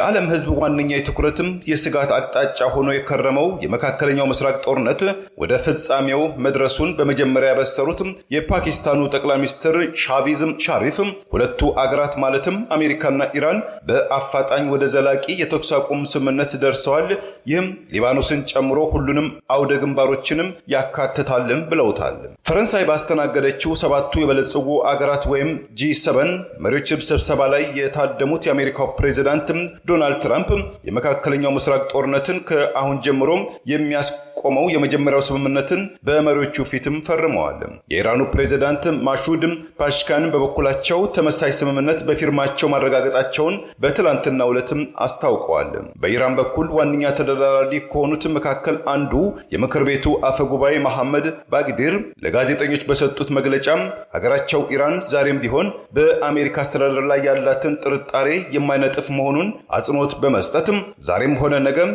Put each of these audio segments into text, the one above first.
የዓለም ህዝብ ዋነኛ የትኩረትም የስጋት አቅጣጫ ሆኖ የከረመው የመካከለኛው ምስራቅ ጦርነት ወደ ፍጻሜው መድረሱን በመጀመሪያ ያበሰሩት የፓኪስታኑ ጠቅላይ ሚኒስትር ሻህባዝ ሻሪፍ ሁለቱ አገራት ማለትም አሜሪካና ኢራን በአፋጣኝ ወደ ዘላቂ የተኩስ አቁም ስምምነት ደርሰዋል፣ ይህም ሊባኖስን ጨምሮ ሁሉንም አውደ ግንባሮችንም ያካትታልም ብለውታል። ፈረንሳይ ባስተናገደችው ሰባቱ የበለጸጉ አገራት ወይም G7 መሪዎች ስብሰባ ላይ የታደሙት የአሜሪካው ፕሬዝዳንት ዶናልድ ትራምፕ የመካከለኛው ምስራቅ ጦርነትን ከአሁን ጀምሮ የሚያስቆመው የመጀመሪያው ስምምነትን በመሪዎቹ ፊትም ፈርመዋል። የኢራኑ ፕሬዝዳንት ማሱድ ፓሽካን በበኩላቸው ተመሳሳይ ስምምነት በፊርማቸው ማረጋገጣቸውን በትላንትናው ዕለትም አስታውቀዋል። በኢራን በኩል ዋነኛ ተደራዳሪ ከሆኑት መካከል አንዱ የምክር ቤቱ አፈ ጉባኤ መሐመድ ባግዲር ለጋዜጠኞች በሰጡት መግለጫ ሀገራቸው ኢራን ዛሬም ቢሆን በአሜሪካ አስተዳደር ላይ ያላትን ጥርጣሬ የማይነጥፍ መሆኑን አጽንኦት በመስጠትም ዛሬም ሆነ ነገም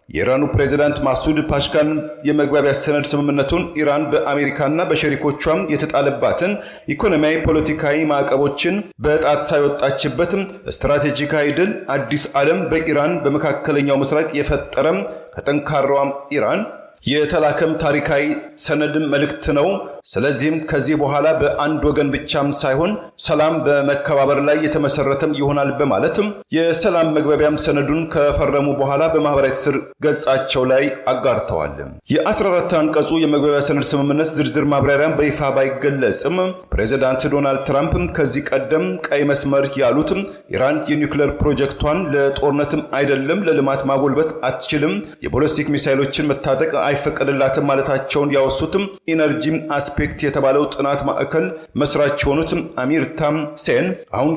የኢራኑ ፕሬዝዳንት ማሱድ ፓሽካን የመግባቢያ ሰነድ ስምምነቱን ኢራን በአሜሪካና በሸሪኮቿም የተጣለባትን ኢኮኖሚያዊ፣ ፖለቲካዊ ማዕቀቦችን በጣት ሳይወጣችበት ስትራቴጂካዊ ድል አዲስ ዓለም በኢራን በመካከለኛው ምስራቅ የፈጠረም ከጠንካራዋ ኢራን የተላከም ታሪካዊ ሰነድ መልእክት ነው። ስለዚህም ከዚህ በኋላ በአንድ ወገን ብቻም ሳይሆን ሰላም በመከባበር ላይ የተመሰረተም ይሆናል በማለትም የሰላም መግባቢያም ሰነዱን ከፈረሙ በኋላ በማህበራዊ ትስስር ገጻቸው ላይ አጋርተዋል። የ14 አንቀጹ የመግባቢያ ሰነድ ስምምነት ዝርዝር ማብራሪያም በይፋ ባይገለጽም ፕሬዝዳንት ዶናልድ ትራምፕ ከዚህ ቀደም ቀይ መስመር ያሉት ኢራን የኒውክሌር ፕሮጀክቷን ለጦርነትም አይደለም ለልማት ማጎልበት አትችልም፣ የቦሊስቲክ ሚሳይሎችን መታጠቅ አይፈቀድላትም ማለታቸውን ያወሱትም ኢነርጂ አስፔክት የተባለው ጥናት ማዕከል መስራች የሆኑት አሚር ታም ሴን አሁን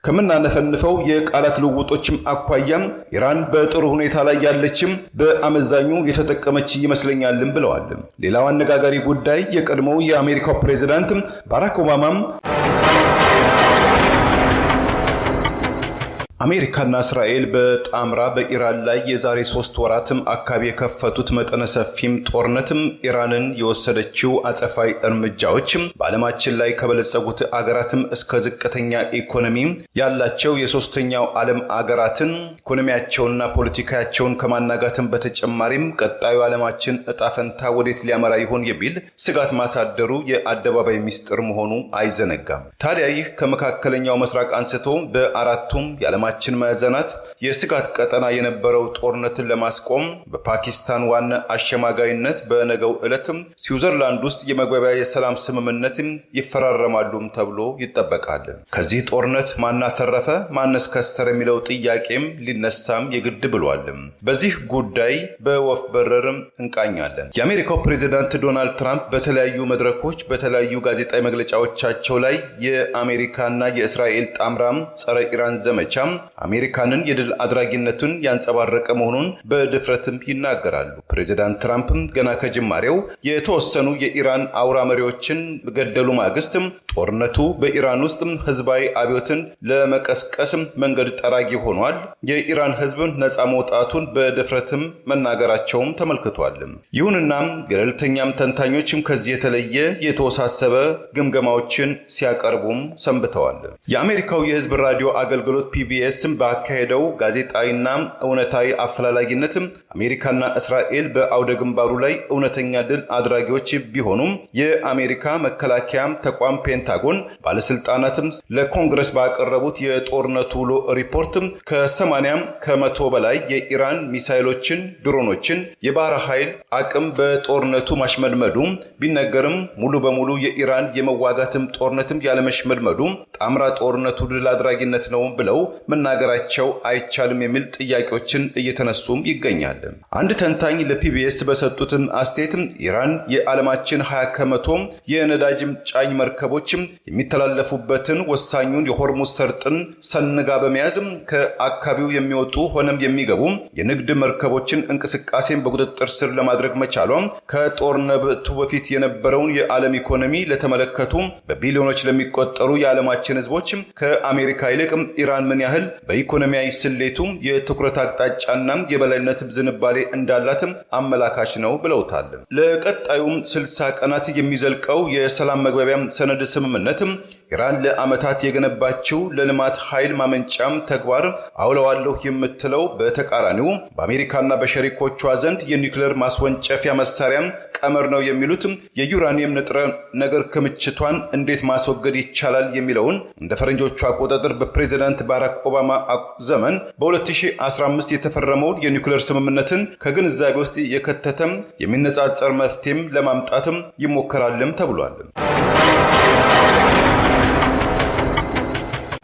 ከምናነፈንፈው የቃላት ልውውጦችም አኳያም ኢራን በጥሩ ሁኔታ ላይ ያለችም በአመዛኙ የተጠቀመች ይመስለኛልም ብለዋል። ሌላው አነጋጋሪ ጉዳይ የቀድሞው የአሜሪካው ፕሬዝዳንት ባራክ ኦባማም አሜሪካና እስራኤል በጣምራ በኢራን ላይ የዛሬ 3 ወራትም አካባቢ የከፈቱት መጠነ ሰፊም ጦርነትም ኢራንን የወሰደችው አጸፋዊ እርምጃዎችም በዓለማችን ላይ ከበለጸጉት አገራትም እስከ ዝቅተኛ ኢኮኖሚ ያላቸው የሶስተኛው ዓለም አገራትን ኢኮኖሚያቸውንና ፖለቲካቸውን ከማናጋትም በተጨማሪም ቀጣዩ ዓለማችን እጣ ፈንታ ወዴት ሊያመራ ይሆን የሚል ስጋት ማሳደሩ የአደባባይ ሚስጥር መሆኑ አይዘነጋም። ታዲያ ይህ ከመካከለኛው ምስራቅ አንስቶ በአራቱም የዓለማችን ማዕዘናት የስጋት ቀጠና የነበረው ጦርነትን ለማስቆም በፓኪስታን ዋና አሸማጋይነት በነገው ዕለትም ስዊዘርላንድ ውስጥ የመግባቢያ የሰላም ስምምነት ይፈራረማሉም ተብሎ ይጠበቃል። ከዚህ ጦርነት ማናተረፈ ማንስ ከሰረ የሚለው ጥያቄም ሊነሳም የግድ ብሏል። በዚህ ጉዳይ በወፍ በረርም እንቃኛለን። የአሜሪካው ፕሬዝዳንት ዶናልድ ትራምፕ በተለያዩ መድረኮች በተለያዩ ጋዜጣዊ መግለጫዎቻቸው ላይ የአሜሪካና የእስራኤል ጣምራም ጸረ ኢራን ዘመቻም አሜሪካንን የድል አድራጊነቱን ያንጸባረቀ መሆኑን በድፍረትም ይናገራሉ። ፕሬዝዳንት ትራምፕም ገና ከጅማሬው የተወሰኑ የኢራን አውራ መሪዎችን በገደሉ ማግስትም ጦርነቱ በኢራን ውስጥ ህዝባዊ አብዮትን ለመቀስቀስም መንገድ ጠራጊ ሆኗል፣ የኢራን ህዝብን ነፃ መውጣቱን በድፍረትም መናገራቸውም ተመልክቷል። ይሁንና ገለልተኛም ተንታኞችም ከዚህ የተለየ የተወሳሰበ ግምገማዎችን ሲያቀርቡም ሰንብተዋል። የአሜሪካው የህዝብ ራዲዮ አገልግሎት PBS ባካሄደው ጋዜጣዊና እውነታዊ አፈላላጊነት አሜሪካና እስራኤል በአውደ ግንባሩ ላይ እውነተኛ ድል አድራጊዎች ቢሆኑም የአሜሪካ መከላከያ ተቋም ፔንታጎን ባለስልጣናትም ለኮንግረስ ባቀረቡት የጦርነቱ ውሎ ሪፖርት ከ80 ከመቶ በላይ የኢራን ሚሳይሎችን፣ ድሮኖችን፣ የባህር ኃይል አቅም በጦርነቱ ማሽመድመዱ ቢነገርም ሙሉ በሙሉ የኢራን የመዋጋትም ጦርነትም ያለመሽመድመዱ ጣምራ ጦርነቱ ድል አድራጊነት ነው ብለው መናገራቸው አይቻልም የሚል ጥያቄዎችን እየተነሱም ይገኛል። አንድ ተንታኝ ለፒቢኤስ በሰጡትም አስተያየት ኢራን የዓለማችን 20 ከመቶ የነዳጅ ጫኝ መርከቦች የሚተላለፉበትን ወሳኙን የሆርሙዝ ሰርጥን ሰንጋ በመያዝ ከአካባቢው የሚወጡ ሆነም የሚገቡ የንግድ መርከቦችን እንቅስቃሴን በቁጥጥር ስር ለማድረግ መቻሏ ከጦርነቱ በፊት የነበረውን የዓለም ኢኮኖሚ ለተመለከቱ በቢሊዮኖች ለሚቆጠሩ የዓለማችን ህዝቦች ከአሜሪካ ይልቅ ኢራን ምን ያህል በኢኮኖሚያዊ ስሌቱ የትኩረት አቅጣጫና የበላይነት ዝንባሌ እንዳላትም አመላካች ነው ብለውታል። ለቀጣዩም 60 ቀናት የሚዘልቀው የሰላም መግባቢያ ሰነድ ስምምነት ኢራን ለዓመታት የገነባችው ለልማት ኃይል ማመንጫም ተግባር አውለዋለሁ የምትለው በተቃራኒው በአሜሪካና በሸሪኮቿ ዘንድ የኒውክሌር ማስወንጨፊያ መሳሪያ ቀመር ነው የሚሉት የዩራኒየም ንጥረ ነገር ክምችቷን እንዴት ማስወገድ ይቻላል የሚለውን እንደ ፈረንጆቹ አቆጣጠር በፕሬዝዳንት ባራክ ኦባማ ዘመን በ2015 የተፈረመውን የኒውክሌር ስምምነትን ከግንዛቤ ውስጥ የከተተም የሚነጻጸር መፍትሄም ለማምጣትም ይሞከራልም ተብሏል።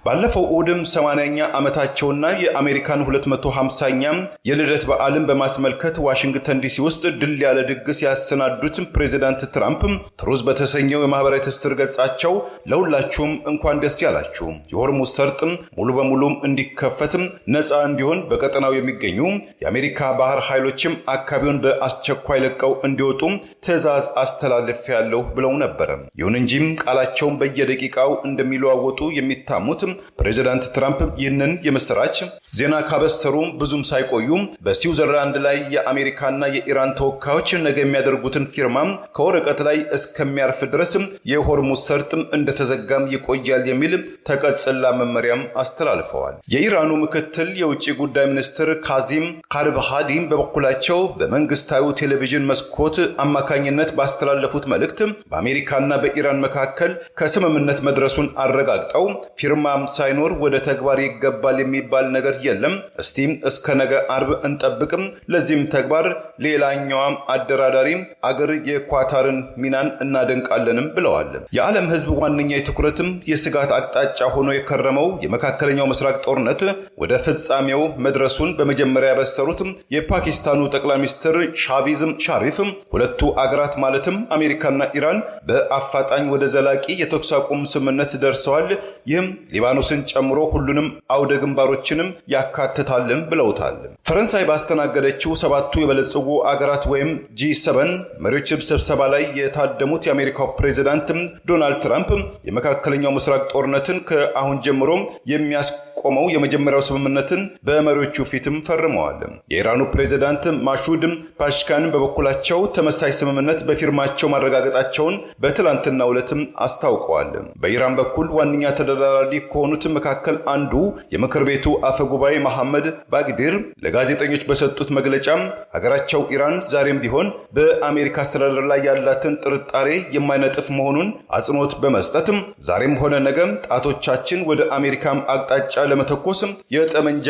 ባለፈው እሁድም 80ኛ ዓመታቸውና የአሜሪካን 250ኛ የልደት በዓልን በማስመልከት ዋሽንግተን ዲሲ ውስጥ ድል ያለ ድግስ ያሰናዱት ፕሬዝዳንት ትራምፕ ትሩዝ በተሰኘው የማህበራዊ ትስስር ገጻቸው ለሁላችሁም እንኳን ደስ ያላችሁ፣ የሆርሙዝ ሰርጥ ሙሉ በሙሉ እንዲከፈትም ነፃ እንዲሆን በቀጠናው የሚገኙ የአሜሪካ ባህር ኃይሎችም አካባቢውን በአስቸኳይ ለቀው እንዲወጡ ትዕዛዝ አስተላልፌያለሁ ብለው ነበር። ይሁን እንጂ ቃላቸውን በየደቂቃው እንደሚለዋወጡ የሚታሙት ፕሬዝዳንት ትራምፕ ይህንን የምስራች ዜና ካበሰሩ ብዙም ሳይቆዩ በስዊዘርላንድ ላይ የአሜሪካና የኢራን ተወካዮች ነገ የሚያደርጉትን ፊርማ ከወረቀት ላይ እስከሚያርፍ ድረስ የሆርሙዝ ሰርጥ እንደተዘጋም ይቆያል የሚል ተቀጽላ መመሪያም አስተላልፈዋል። የኢራኑ ምክትል የውጭ ጉዳይ ሚኒስትር ካዚም ካርባሃዲ በበኩላቸው በመንግስታዊ ቴሌቪዥን መስኮት አማካኝነት ባስተላለፉት መልእክት በአሜሪካና በኢራን መካከል ከስምምነት መድረሱን አረጋግጠው ፊርማ ሳይኖር ወደ ተግባር ይገባል የሚባል ነገር የለም፣ እስቲ እስከ ነገ አርብ እንጠብቅም፣ ለዚህም ተግባር ሌላኛዋ አደራዳሪ አገር የኳታርን ሚናን እናደንቃለንም ብለዋል። የዓለም ሕዝብ ዋነኛ የትኩረትም የስጋት አቅጣጫ ሆኖ የከረመው የመካከለኛው ምስራቅ ጦርነት ወደ ፍጻሜው መድረሱን በመጀመሪያ ያበሰሩት የፓኪስታኑ ጠቅላይ ሚኒስትር ሻህባዝ ሻሪፍ ሁለቱ አገራት ማለትም አሜሪካና ኢራን በአፋጣኝ ወደ ዘላቂ የተኩስ አቁም ስምምነት ደርሰዋል፣ ይህም ሊባኖስን ጨምሮ ሁሉንም አውደ ግንባሮችንም ያካትታልም ብለውታል። ፈረንሳይ ባስተናገደችው ሰባቱ የበለጸጉ አገራት ወይም G7 መሪዎች ስብሰባ ላይ የታደሙት የአሜሪካው ፕሬዝዳንት ዶናልድ ትራምፕ የመካከለኛው ምስራቅ ጦርነትን ከአሁን ጀምሮ የሚያስቆመው የመጀመሪያው ስምምነትን በመሪዎቹ ፊትም ፈርመዋል። የኢራኑ ፕሬዝዳንት ማሹድ ፓሽካን በበኩላቸው ተመሳሳይ ስምምነት በፊርማቸው ማረጋገጣቸውን በትላንትናው ዕለትም አስታውቀዋል። በኢራን በኩል ዋነኛ ተደራዳሪ ከሆኑት መካከል አንዱ የምክር ቤቱ አፈ ጉባኤ መሐመድ ባግዲር ለጋዜጠኞች በሰጡት መግለጫ ሀገራቸው ኢራን ዛሬም ቢሆን በአሜሪካ አስተዳደር ላይ ያላትን ጥርጣሬ የማይነጥፍ መሆኑን አጽንኦት በመስጠትም ዛሬም ሆነ ነገም ጣቶቻችን ወደ አሜሪካም አቅጣጫ ለመተኮስ የጠመንጃ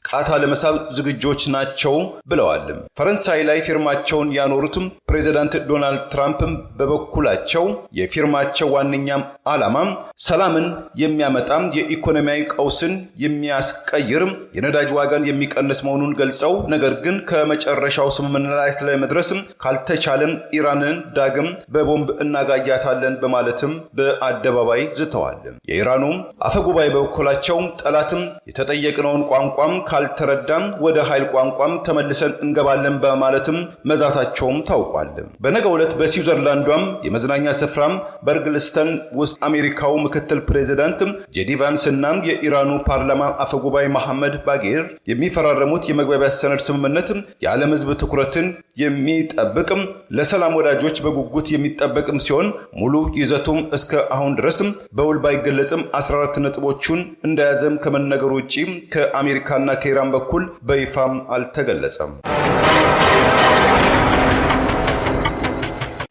ቃታ ለመሳብ ዝግጆች ናቸው ብለዋል። ፈረንሳይ ላይ ፊርማቸውን ያኖሩትም ፕሬዝዳንት ዶናልድ ትራምፕ በበኩላቸው የፊርማቸው ዋነኛ ዓላማ ሰላምን የሚያመጣም የኢኮኖሚያዊ ቀውስን የሚያስቀይር የነዳጅ ዋጋን የሚቀንስ መሆኑን ገልጸው ነገር ግን ከመጨረሻው ስምምነት ላይ መድረስ ካልተቻለም ኢራንን ዳግም በቦምብ እናጋያታለን በማለትም በአደባባይ ዝተዋል። የኢራኑ አፈጉባኤ በበኩላቸው ጠላትም የተጠየቅነውን ቋንቋም ካልተረዳም ወደ ኃይል ቋንቋም ተመልሰን እንገባለን በማለትም መዛታቸውም ታውቋል። በነገው ዕለት በስዊዘርላንዷም የመዝናኛ ስፍራም በርግልስተን ውስጥ አሜሪካው ምክትል ፕሬዝዳንት ጄዲ ቫንስ እና የኢራኑ ፓርላማ አፈጉባኤ መሐመድ ባጌር የሚፈራረሙት የመግባቢያ ሰነድ ስምምነት የዓለም ሕዝብ ትኩረትን የሚጠብቅም ለሰላም ወዳጆች በጉጉት የሚጠበቅም ሲሆን ሙሉ ይዘቱም እስከ አሁን ድረስም በውል ባይገለጽም 14 ነጥቦቹን እንደያዘም ከመነገሩ ውጪ ከአሜሪካና ከኢራን በኩል በይፋም አልተገለጸም።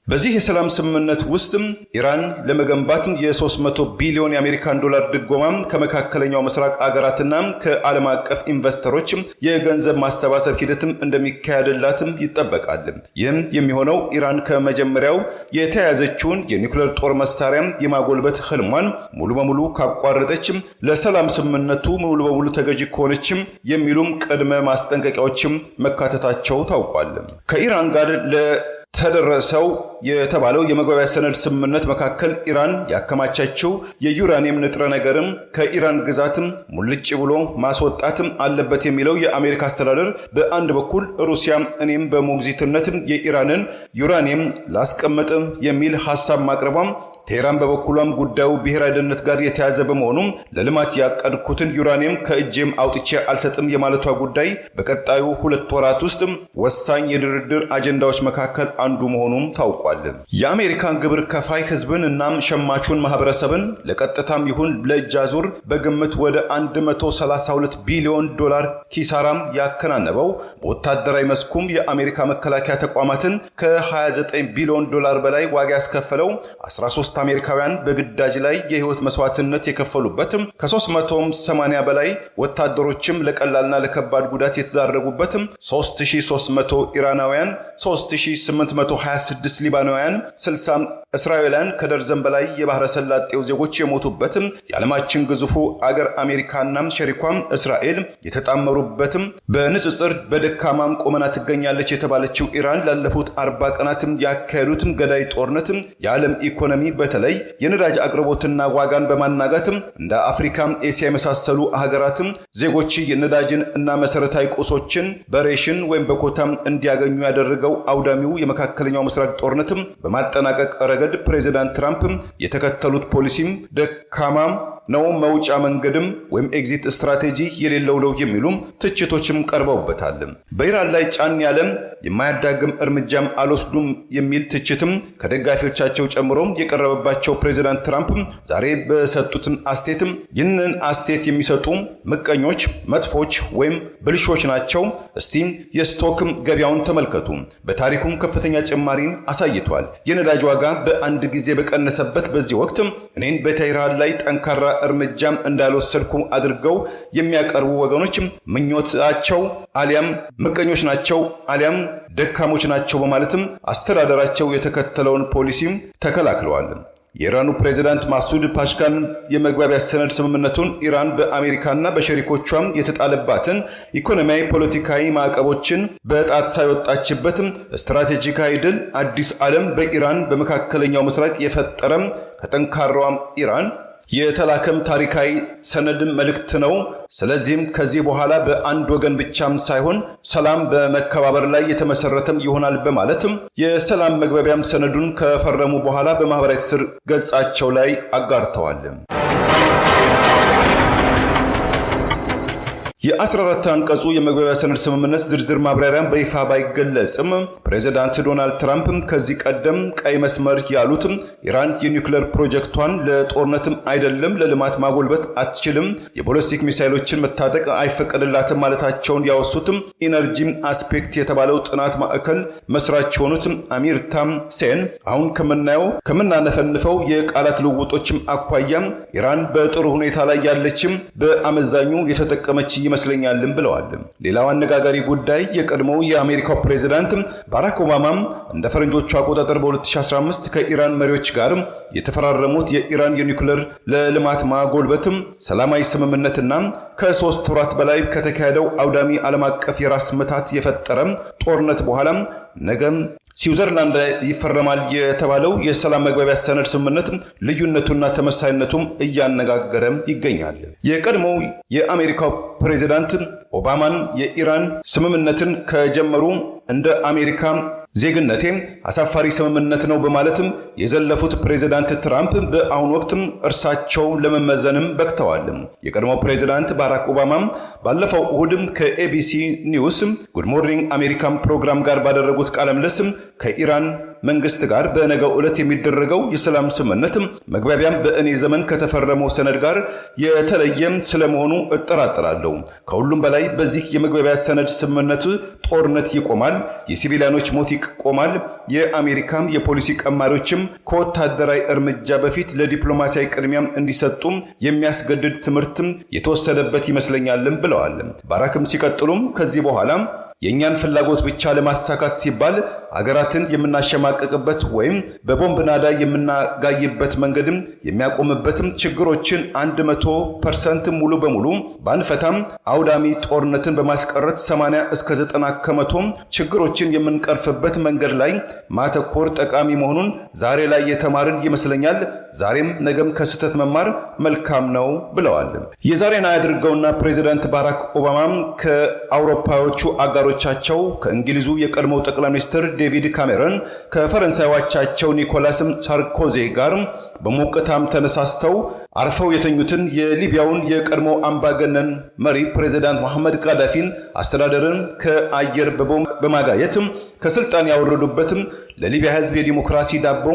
በዚህ የሰላም ስምምነት ውስጥ ኢራን ለመገንባት የ300 ቢሊዮን የአሜሪካን ዶላር ድጎማ ከመካከለኛው ምስራቅ አገራትና ከዓለም አቀፍ ኢንቨስተሮች የገንዘብ ማሰባሰብ ሂደትም እንደሚካሄድላትም ይጠበቃል። ይህም የሚሆነው ኢራን ከመጀመሪያው የተያያዘችውን የኒውክሌር ጦር መሳሪያ የማጎልበት ህልሟን ሙሉ በሙሉ ካቋረጠች ለሰላም ስምምነቱ ሙሉ በሙሉ ተገዢ ከሆነች የሚሉም ቅድመ ማስጠንቀቂያዎችም መካተታቸው ታውቋል። ከኢራን ጋር ተደረሰው የተባለው የመግባቢያ ሰነድ ስምምነት መካከል ኢራን ያከማቻቸው የዩራኒየም ንጥረ ነገርም ከኢራን ግዛትም ሙልጭ ብሎ ማስወጣትም አለበት የሚለው የአሜሪካ አስተዳደር በአንድ በኩል ሩሲያም እኔም በሞግዚትነትም የኢራንን ዩራኒየም ላስቀምጥም የሚል ሐሳብ ማቅረቧም ቴህራን በበኩሏም ጉዳዩ ብሔራዊ ደህንነት ጋር የተያዘ በመሆኑ ለልማት ያቀድኩትን ዩራኒየም ከእጄም አውጥቼ አልሰጥም የማለቷ ጉዳይ በቀጣዩ 2 ወራት ውስጥ ወሳኝ የድርድር አጀንዳዎች መካከል አንዱ መሆኑም ታውቋል። የአሜሪካን ግብር ከፋይ ህዝብን እናም ሸማቹን ማህበረሰብን ለቀጥታም ይሁን ለእጅ አዙር በግምት ወደ 132 ቢሊዮን ዶላር ኪሳራም ያከናነበው በወታደራዊ መስኩም የአሜሪካ መከላከያ ተቋማትን ከ29 ቢሊዮን ዶላር በላይ ዋጋ ያስከፈለው 13 አሜሪካውያን በግዳጅ ላይ የህይወት መስዋዕትነት የከፈሉበትም ከ380 በላይ ወታደሮችም ለቀላልና ለከባድ ጉዳት የተዳረጉበትም 3300 ኢራናውያን፣ 3826 ሊባኖውያን፣ 60 እስራኤላውያን ከደርዘን በላይ የባህረ ሰላጤው ዜጎች የሞቱበትም የዓለማችን ግዙፉ አገር አሜሪካና ሸሪኳም እስራኤል የተጣመሩበትም በንጽጽር በደካማም ቆመና ትገኛለች የተባለችው ኢራን ላለፉት 40 ቀናትም ያካሄዱትም ገዳይ ጦርነትም የዓለም ኢኮኖሚ በተለይ የነዳጅ አቅርቦትና ዋጋን በማናጋትም እንደ አፍሪካም ኤሲያ የመሳሰሉ ሀገራትም ዜጎች የነዳጅን እና መሰረታዊ ቁሶችን በሬሽን ወይም በኮታም እንዲያገኙ ያደረገው አውዳሚው የመካከለኛው ምስራቅ ጦርነትም በማጠናቀቅ ረገድ ፕሬዚዳንት ትራምፕ የተከተሉት ፖሊሲም ደካማም ነው፣ መውጫ መንገድም ወይም ኤግዚት ስትራቴጂ የሌለው ነው የሚሉም ትችቶችም ቀርበውበታል። በኢራን ላይ ጫን ያለም የማያዳግም እርምጃም አልወስዱም የሚል ትችትም ከደጋፊዎቻቸው ጨምሮ የቀረበባቸው ፕሬዚዳንት ትራምፕ ዛሬ በሰጡትን አስቴትም ይህንን አስቴት የሚሰጡ ምቀኞች፣ መጥፎች ወይም ብልሾች ናቸው። እስቲ የስቶክም ገበያውን ተመልከቱ። በታሪኩም ከፍተኛ ጭማሪን አሳይቷል። የነዳጅ ዋጋ በአንድ ጊዜ በቀነሰበት በዚህ ወቅት እኔን በቴህራን ላይ ጠንካራ እርምጃም እንዳልወሰድኩ አድርገው የሚያቀርቡ ወገኖች ምኞታቸው አሊያም ምቀኞች ናቸው አሊያም ደካሞች ናቸው በማለትም አስተዳደራቸው የተከተለውን ፖሊሲም ተከላክለዋል። የኢራኑ ፕሬዝዳንት ማሱድ ፓሽካን የመግባቢያ ሰነድ ስምምነቱን ኢራን በአሜሪካና በሸሪኮቿም የተጣለባትን ኢኮኖሚያዊ፣ ፖለቲካዊ ማዕቀቦችን በጣት ሳይወጣችበትም ስትራቴጂካዊ ድል አዲስ ዓለም በኢራን በመካከለኛው ምስራቅ የፈጠረም ከጠንካራዋም ኢራን የተላከም ታሪካዊ ሰነድም መልእክት ነው። ስለዚህም ከዚህ በኋላ በአንድ ወገን ብቻም ሳይሆን ሰላም በመከባበር ላይ የተመሰረተም ይሆናል በማለትም የሰላም መግባቢያም ሰነዱን ከፈረሙ በኋላ በማህበራዊ ትስስር ገጻቸው ላይ አጋርተዋል። የ14 አንቀጹ የመግባቢያ ሰነድ ስምምነት ዝርዝር ማብራሪያን በይፋ ባይገለጽም ፕሬዚዳንት ዶናልድ ትራምፕ ከዚህ ቀደም ቀይ መስመር ያሉትም ኢራን የኒውክሌር ፕሮጀክቷን ለጦርነትም አይደለም ለልማት ማጎልበት አትችልም፣ የቦሊስቲክ ሚሳይሎችን መታጠቅ አይፈቀድላትም ማለታቸውን ያወሱትም ኢነርጂ አስፔክት የተባለው ጥናት ማዕከል መስራች የሆኑትም አሚር ታም ሴን አሁን ከምናነፈንፈው የቃላት ልውውጦችም አኳያም ኢራን በጥሩ ሁኔታ ላይ ያለችም በአመዛኙ የተጠቀመች ይመስለኛልም ብለዋል። ሌላው አነጋጋሪ ጉዳይ የቀድሞው የአሜሪካው ፕሬዝዳንት ባራክ ኦባማም እንደ ፈረንጆቹ አቆጣጠር በ2015 ከኢራን መሪዎች ጋር የተፈራረሙት የኢራን የኒውክሌር ለልማት ማጎልበትም ሰላማዊ ስምምነትና ከ3 ወራት በላይ ከተካሄደው አውዳሚ ዓለም አቀፍ የራስ ምታት የፈጠረም ጦርነት በኋላ ነገም ስዊዘርላንድ ይፈረማል የተባለው የሰላም መግባቢያ ሰነድ ስምምነት ልዩነቱና ተመሳሳይነቱም እያነጋገረ ይገኛል። የቀድሞው የአሜሪካው ፕሬዝዳንት ኦባማን የኢራን ስምምነትን ከጀመሩ እንደ አሜሪካ ዜግነቴ አሳፋሪ ስምምነት ነው በማለትም የዘለፉት ፕሬዝዳንት ትራምፕ በአሁኑ ወቅትም እርሳቸው ለመመዘንም በቅተዋል። የቀድሞው ፕሬዝዳንት ባራክ ኦባማም ባለፈው እሁድም ከኤቢሲ ኒውስ ጉድ ሞርኒንግ አሜሪካን ፕሮግራም ጋር ባደረጉት ቃለ ምልልስ ከኢራን መንግስት ጋር በነገው ዕለት የሚደረገው የሰላም ስምምነት መግባቢያም በእኔ ዘመን ከተፈረመው ሰነድ ጋር የተለየም ስለመሆኑ እጠራጠራለሁ። ከሁሉም በላይ በዚህ የመግባቢያ ሰነድ ስምምነት ጦርነት ይቆማል፣ የሲቪሊያኖች ሞት ይቆማል፣ የአሜሪካም የፖሊሲ ቀማሪዎችም ከወታደራዊ እርምጃ በፊት ለዲፕሎማሲያዊ ቅድሚያም እንዲሰጡም የሚያስገድድ ትምህርትም የተወሰደበት ይመስለኛልም ብለዋል። ባራክም ሲቀጥሉም ከዚህ በኋላ የእኛን ፍላጎት ብቻ ለማሳካት ሲባል አገራትን የምናሸማቀቅበት ወይም በቦምብ ናዳ የምናጋይበት መንገድም የሚያቆምበትም ችግሮችን 100% ሙሉ በሙሉ ባንፈታም አውዳሚ ጦርነትን በማስቀረት 80 እስከ 90 ከመቶ ችግሮችን የምንቀርፍበት መንገድ ላይ ማተኮር ጠቃሚ መሆኑን ዛሬ ላይ የተማርን ይመስለኛል። ዛሬም ነገም ከስህተት መማር መልካም ነው ብለዋል። የዛሬን አያድርገውና ፕሬዚዳንት ባራክ ኦባማም ከአውሮፓዎቹ አጋሮቻቸው ከእንግሊዙ የቀድሞው ጠቅላይ ሚኒስትር ዴቪድ ካሜሮን ከፈረንሳዮቻቸው ኒኮላስ ሳርኮዚ ጋር በሞቅታም ተነሳስተው አርፈው የተኙትን የሊቢያውን የቀድሞ አምባገነን መሪ ፕሬዚዳንት መሐመድ ጋዳፊን አስተዳደርን ከአየር በቦምብ በማጋየት ከስልጣን ያወረዱበትም ለሊቢያ ሕዝብ የዲሞክራሲ ዳቦ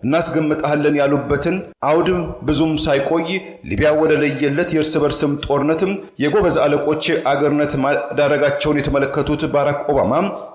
እናስገምጣለን ያሉበትን አውድ ብዙም ሳይቆይ ሊቢያ ወደ ለየለት የእርስ በርስም ጦርነትም የጎበዝ አለቆች አገርነት ማዳረጋቸውን የተመለከቱት ባራክ ኦባማ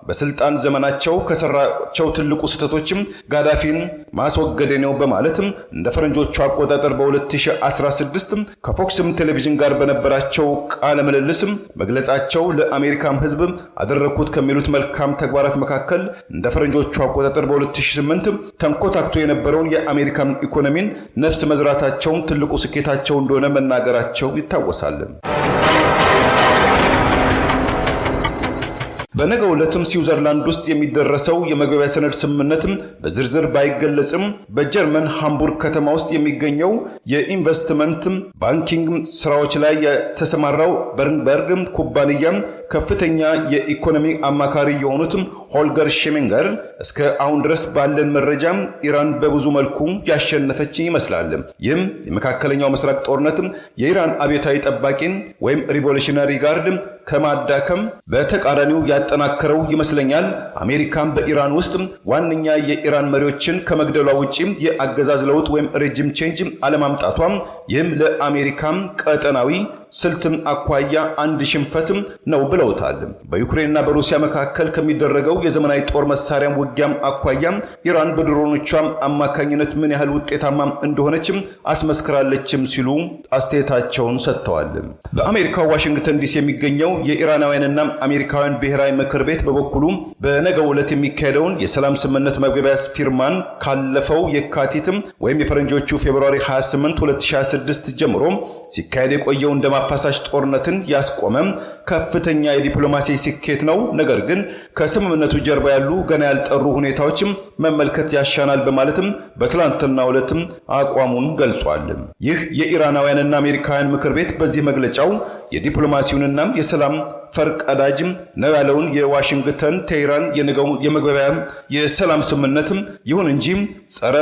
በስልጣን ዘመናቸው ከሰራቸው ትልቁ ስህተቶችም ጋዳፊን ማስወገድ ነው በማለትም እንደ ፈረንጆቹ አቆጣጠር በ2016 ከፎክስም ቴሌቪዥን ጋር በነበራቸው ቃለ ምልልስም መግለጻቸው ለአሜሪካም ሕዝብ አደረኩት ከሚሉት መልካም ተግባራት መካከል እንደ ፈረንጆቹ አቆጣጠር በ2008 ተንኮታክቶ የነበረውን የአሜሪካን ኢኮኖሚን ነፍስ መዝራታቸውን ትልቁ ስኬታቸው እንደሆነ መናገራቸው ይታወሳል። በነገው ዕለትም ስዊዘርላንድ ውስጥ የሚደረሰው የመግባቢያ ሰነድ ስምምነትም በዝርዝር ባይገለጽም በጀርመን ሃምቡርግ ከተማ ውስጥ የሚገኘው የኢንቨስትመንት ባንኪንግ ስራዎች ላይ የተሰማራው በርንበርግ ኩባንያ ከፍተኛ የኢኮኖሚ አማካሪ የሆኑት ሆልገር ሼሚንገር እስከ አሁን ድረስ ባለን መረጃ ኢራን በብዙ መልኩ ያሸነፈች ይመስላል። ይህም የመካከለኛው ምስራቅ ጦርነት የኢራን አብዮታዊ ጠባቂን ወይም ሪቮሉሽነሪ ጋርድ ከማዳከም በተቃራኒው ያጠናከረው ይመስለኛል። አሜሪካን በኢራን ውስጥ ዋነኛ የኢራን መሪዎችን ከመግደሏ ውጪ የአገዛዝ ለውጥ ወይም ሬጂም ቼንጅ አለማምጣቷም ይህም ለአሜሪካም ቀጠናዊ ስልትም አኳያ አንድ ሽንፈትም ነው ብለውታል። በዩክሬንና በሩሲያ መካከል ከሚደረገው የዘመናዊ ጦር መሳሪያ ውጊያም አኳያ ኢራን በድሮኖቿም አማካኝነት ምን ያህል ውጤታማ እንደሆነችም አስመስክራለችም ሲሉ አስተያየታቸውን ሰጥተዋል። በአሜሪካ ዋሽንግተን ዲሲ የሚገኘው የኢራናውያንና አሜሪካውያን ብሔራዊ ምክር ቤት በበኩሉ በነገው ዕለት የሚካሄደውን የሰላም ስምምነት መግባቢያ ፊርማን ካለፈው የካቲትም ወይም የፈረንጆቹ ፌብሩዋሪ 28 2026 ጀምሮ ሲካሄድ የቆየው ማፋሳሽ ጦርነትን ያስቆመም ከፍተኛ የዲፕሎማሲ ስኬት ነው። ነገር ግን ከስምምነቱ ጀርባ ያሉ ገና ያልጠሩ ሁኔታዎችም መመልከት ያሻናል በማለትም በትላንትናው ዕለትም አቋሙን ገልጿል። ይህ የኢራናውያንና አሜሪካውያን ምክር ቤት በዚህ መግለጫው የዲፕሎማሲውንና የሰላም ፈርቀዳጅም ነው ያለውን የዋሽንግተን ቴህራን የመግባቢያ የሰላም ስምምነትም ይሁን እንጂ ጸረ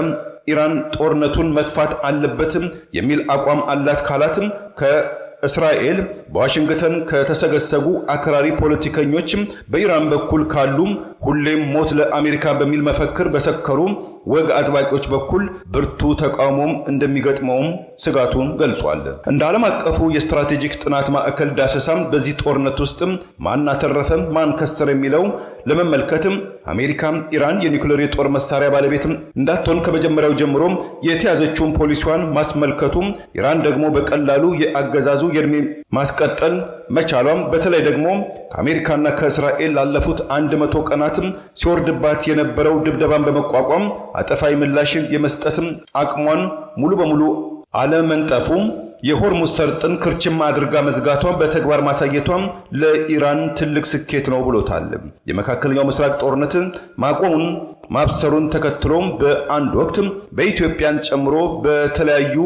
ኢራን ጦርነቱን መግፋት አለበትም የሚል አቋም አላት ካላትም እስራኤል በዋሽንግተን ከተሰገሰጉ አክራሪ ፖለቲከኞችም በኢራን በኩል ካሉ ሁሌም ሞት ለአሜሪካ በሚል መፈክር በሰከሩ ወግ አጥባቂዎች በኩል ብርቱ ተቃውሞም እንደሚገጥመውም ስጋቱን ገልጿል። እንደ ዓለም አቀፉ የስትራቴጂክ ጥናት ማዕከል ዳሰሳም በዚህ ጦርነት ውስጥም ማን አተረፈ ማን ከሰረ የሚለው ለመመልከትም አሜሪካም ኢራን የኒውክሌር የጦር መሳሪያ ባለቤትም እንዳትሆን ከመጀመሪያው ጀምሮ የተያዘችውን ፖሊሲዋን ማስመልከቱም ኢራን ደግሞ በቀላሉ የአገዛዙ የእድሜ ማስቀጠል መቻሏም በተለይ ደግሞ ከአሜሪካና ከእስራኤል ላለፉት 100 ቀናትም ሲወርድባት የነበረው ድብደባን በመቋቋም አጠፋዊ ምላሽን የመስጠትም አቅሟን ሙሉ በሙሉ አለመንጠፉም የሆርሙዝ ሰርጥን ክርችማ አድርጋ መዝጋቷን በተግባር ማሳየቷም ለኢራን ትልቅ ስኬት ነው ብሎታል። የመካከለኛው ምስራቅ ጦርነትን ማቆሙን ማብሰሩን ተከትሎም በአንድ ወቅት በኢትዮጵያን ጨምሮ በተለያዩ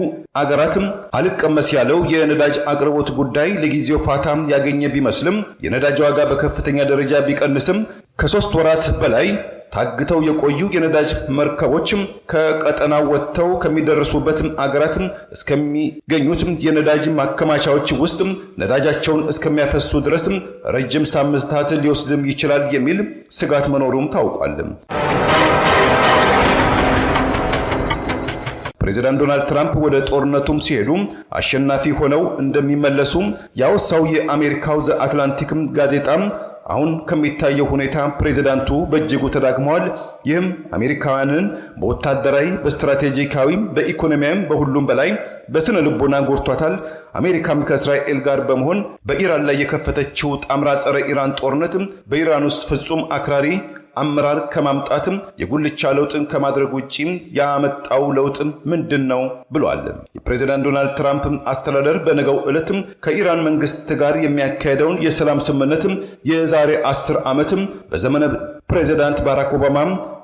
አገራትም አልቀመስ ያለው የነዳጅ አቅርቦት ጉዳይ ለጊዜው ፋታም ያገኘ ቢመስልም የነዳጅ ዋጋ በከፍተኛ ደረጃ ቢቀንስም ከ3 ወራት በላይ ታግተው የቆዩ የነዳጅ መርከቦችም ከቀጠናው ወጥተው ከሚደርሱበትም አገራትም እስከሚገኙትም የነዳጅ ማከማቻዎች ውስጥም ነዳጃቸውን እስከሚያፈሱ ድረስም ረጅም ሳምንታት ሊወስድም ይችላል የሚል ስጋት መኖሩም ታውቋል። ፕሬዚዳንት ዶናልድ ትራምፕ ወደ ጦርነቱም ሲሄዱ አሸናፊ ሆነው እንደሚመለሱ ያወሳው የአሜሪካው ዘ አትላንቲክም ጋዜጣም አሁን ከሚታየው ሁኔታ ፕሬዚዳንቱ በእጅጉ ተዳክመዋል። ይህም አሜሪካውያንን በወታደራዊ፣ በስትራቴጂካዊ፣ በኢኮኖሚያዊ በሁሉም በላይ በስነ ልቦና ጎድቷታል። አሜሪካም ከእስራኤል ጋር በመሆን በኢራን ላይ የከፈተችው ጣምራ ጸረ ኢራን ጦርነት በኢራን ውስጥ ፍጹም አክራሪ አመራር ከማምጣትም የጉልቻ ለውጥን ከማድረግ ውጪ ያመጣው ለውጥ ምንድነው ብሏል። የፕሬዝዳንት ዶናልድ ትራምፕ አስተዳደር በነገው ዕለትም ከኢራን መንግስት ጋር የሚያካሄደውን የሰላም ስምምነትም የዛሬ 10 ዓመትም በዘመነ ፕሬዝዳንት ባራክ ኦባማ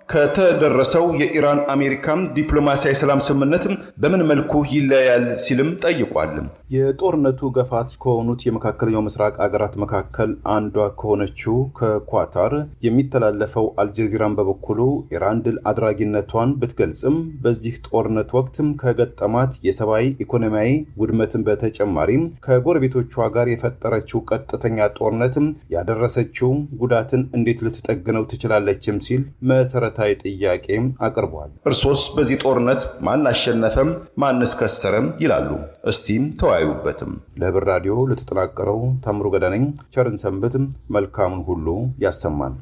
ከተደረሰው የኢራን አሜሪካን ዲፕሎማሲያዊ ሰላም ስምምነት በምን መልኩ ይለያል ሲልም ጠይቋል። የጦርነቱ ገፋች ከሆኑት የመካከለኛው ምስራቅ አገራት መካከል አንዷ ከሆነችው ከኳታር የሚተላለፈው አልጀዚራን በበኩሉ ኢራን ድል አድራጊነቷን ብትገልጽም በዚህ ጦርነት ወቅት ከገጠማት የሰብአዊ ኢኮኖሚያዊ ውድመትን በተጨማሪም ከጎረቤቶቿ ጋር የፈጠረችው ቀጥተኛ ጦርነት ያደረሰችው ጉዳትን እንዴት ልትጠግነው ትችላለችም ሲል መሰረታዊ ጥያቄ አቅርቧል። እርሶስ በዚህ ጦርነት ማን አሸነፈም ማንስ ከሰረም ይላሉ? እስቲም ተወያዩበትም። ለህብር ራዲዮ ለተጠናቀረው ታምሩ ገዳ ነኝ። ቸርን ሰንብት። መልካሙን ሁሉ ያሰማን።